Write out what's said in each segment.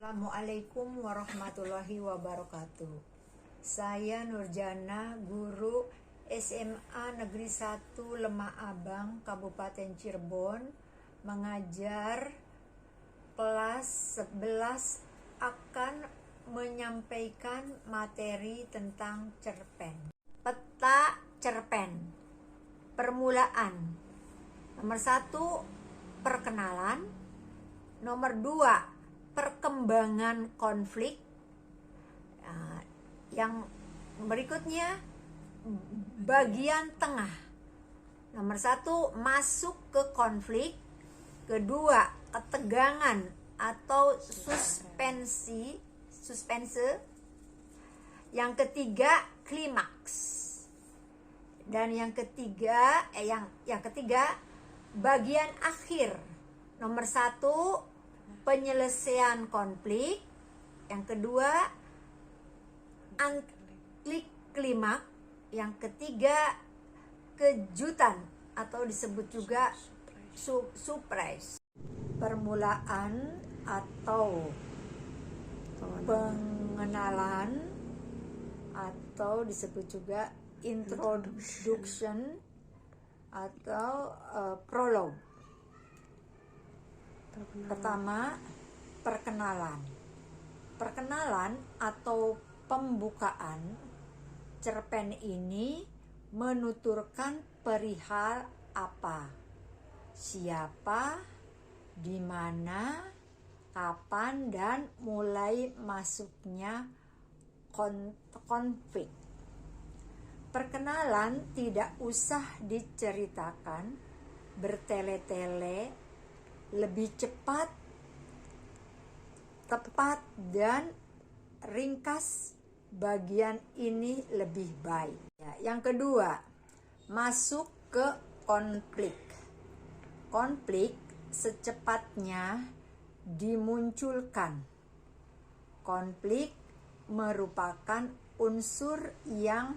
Assalamualaikum warahmatullahi wabarakatuh. Saya Nurjana, guru SMA Negeri 1 Lemah Abang, Kabupaten Cirebon, mengajar kelas 11 akan menyampaikan materi tentang cerpen. Peta cerpen. Permulaan. Nomor 1, perkenalan. Nomor 2, perkembangan konflik. Yang berikutnya bagian tengah. Nomor 1, masuk ke konflik. Kedua, ketegangan atau suspense. Yang ketiga, klimaks. Dan yang ketiga bagian akhir. Nomor 1, penyelesaian konflik. Yang kedua, klimaks. Yang ketiga, kejutan atau disebut juga surprise. Permulaan atau pengenalan atau disebut juga introduction atau prologue. Pertama, perkenalan. Perkenalan atau pembukaan cerpen ini menuturkan perihal apa, siapa, di mana, kapan, dan mulai masuknya konflik. Perkenalan tidak usah diceritakan bertele-tele, lebih cepat, tepat, dan ringkas. Bagian ini lebih baik. Yang kedua, masuk ke konflik. Konflik secepatnya dimunculkan. Konflik merupakan unsur yang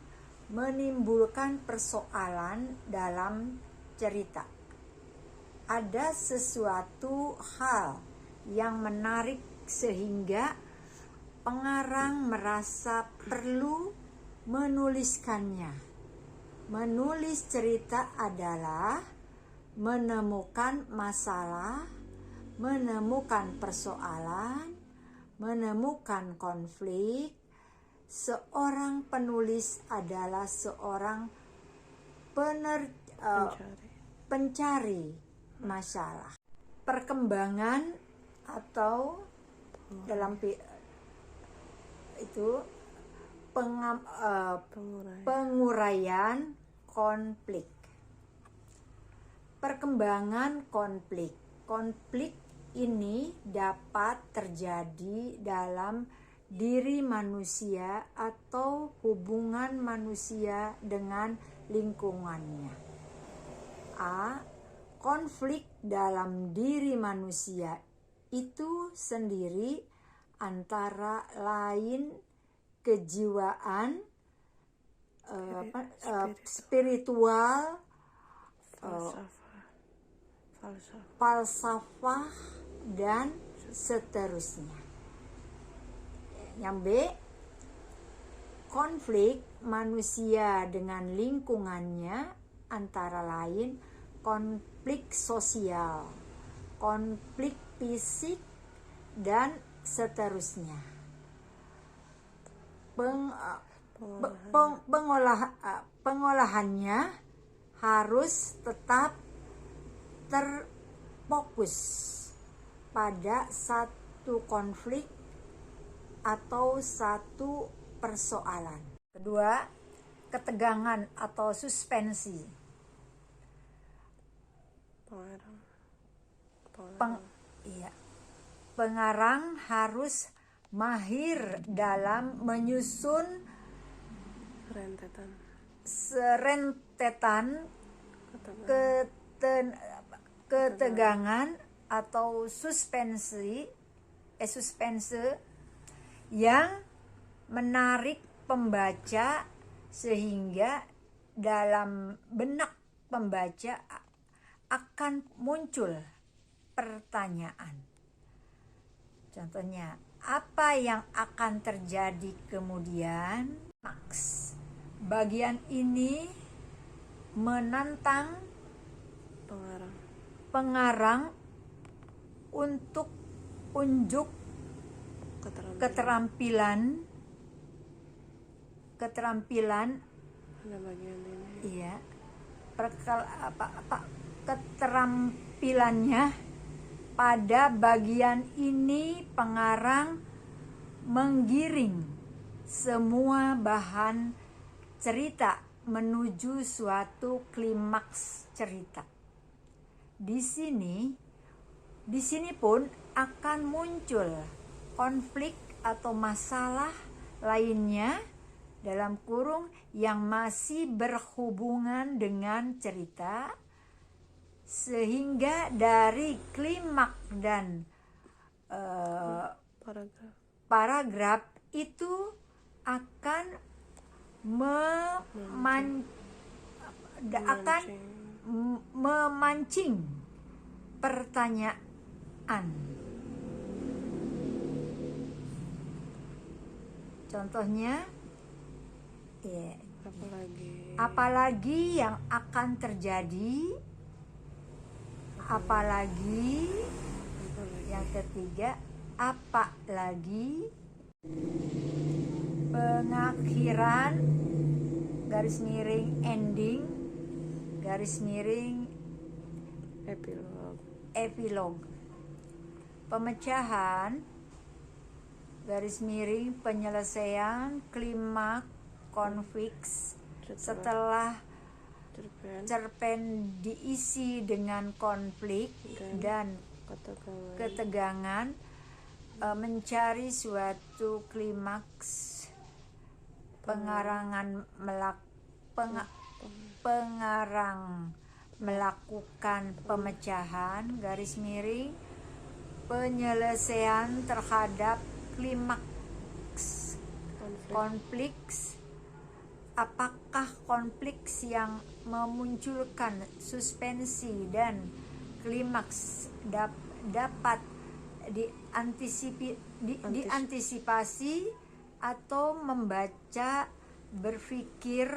menimbulkan persoalan dalam cerita. Ada sesuatu hal yang menarik sehingga pengarang merasa perlu menuliskannya. Menulis cerita adalah menemukan masalah, menemukan persoalan, menemukan konflik. Seorang penulis adalah seorang pencari masalah. Perkembangan atau dalam itu penguraian konflik. Perkembangan konflik. Konflik ini dapat terjadi dalam diri manusia atau hubungan manusia dengan lingkungannya. A. Konflik dalam diri manusia itu sendiri antara lain kejiwaan, spiritual, falsafah, dan seterusnya. Yang B, konflik manusia dengan lingkungannya antara lain konflik sosial, konflik fisik, dan seterusnya. Pengolahannya harus tetap terfokus pada satu konflik atau satu persoalan. Kedua, ketegangan atau suspensi. Pengarang harus mahir dalam menyusun serentetan ketegangan atau suspense yang menarik pembaca sehingga dalam benak pembaca akan muncul pertanyaan. Contohnya, Apa yang akan terjadi kemudian? Max. Bagian ini menantang pengarang untuk unjuk keterampilan pada bagian ini. iya, keterampilannya. Pada bagian ini pengarang menggiring semua bahan cerita menuju suatu klimaks cerita. Di sini pun akan muncul konflik atau masalah lainnya dalam kurung yang masih berhubungan dengan cerita, sehingga dari klimaks dan paragraf itu akan memancing pertanyaan. Contohnya, apalagi yang akan terjadi, apalagi yang ketiga, apalagi pengakhiran garis miring ending garis miring epilog, pemecahan garis miring penyelesaian klimaks konflik setelah cerpen diisi dengan konflik dan ketegangan, mencari suatu klimaks. Pengarang melakukan pemecahan garis miring penyelesaian terhadap klimaks konflik. Apakah konflik yang memunculkan suspensi dan klimaks dapat diantisipasi atau membaca berpikir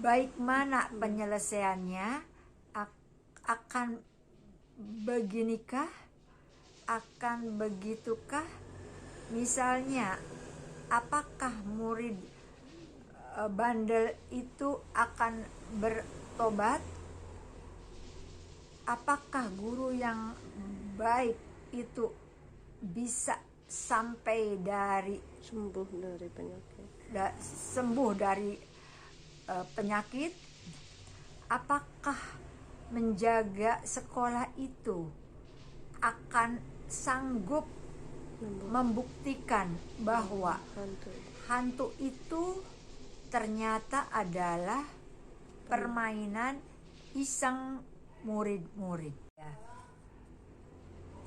baik mana penyelesaiannya, akan beginikah, akan begitukah? Misalnya, apakah murid bandel itu akan bertobat? Apakah guru yang baik itu bisa sampai sembuh dari penyakit? Sembuh dari penyakit? Apakah menjaga sekolah itu akan sanggup membuktikan bahwa hantu itu ternyata adalah permainan iseng murid-murid?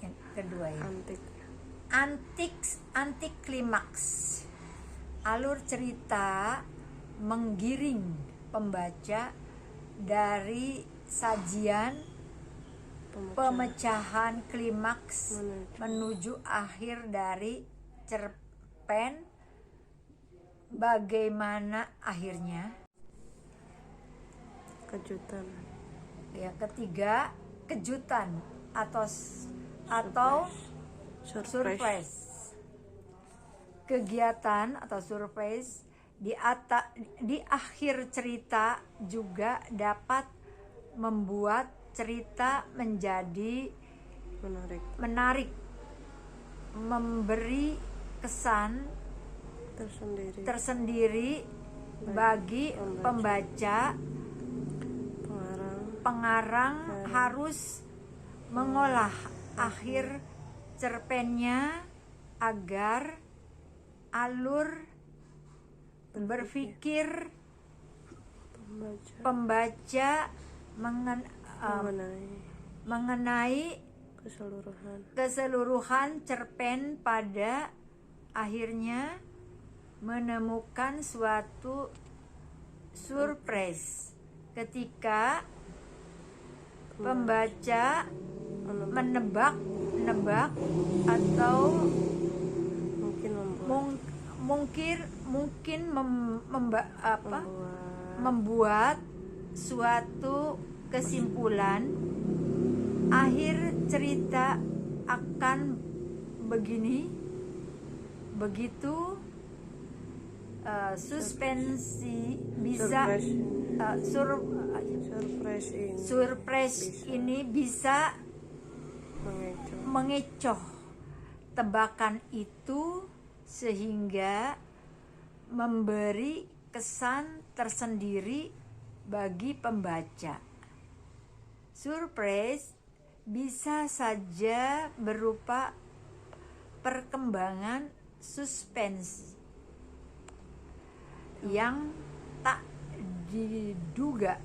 Yang kedua ya, antik klimaks. Alur cerita menggiring pembaca dari sajian pemecahan klimaks menuju akhir dari cerpen. Bagaimana akhirnya? Kejutan. Ya, ketiga, kejutan atau surprise. Kegiatan atau surprise di akhir cerita juga dapat membuat cerita menjadi menarik, memberi kesan tersendiri bagi pembaca. Pengarang harus mengolah akhir cerpennya agar alur berpikir pembaca mengenai keseluruhan cerpen, pada akhirnya menemukan suatu surprise ketika pembaca menebak atau mungkin membuat suatu kesimpulan. Akhir cerita akan begini, begitu. Suspensi bisa surprise ini bisa mengecoh tebakan itu sehingga memberi kesan tersendiri bagi pembaca. Surprise bisa saja berupa perkembangan suspense yang tak diduga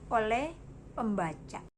oleh pembaca.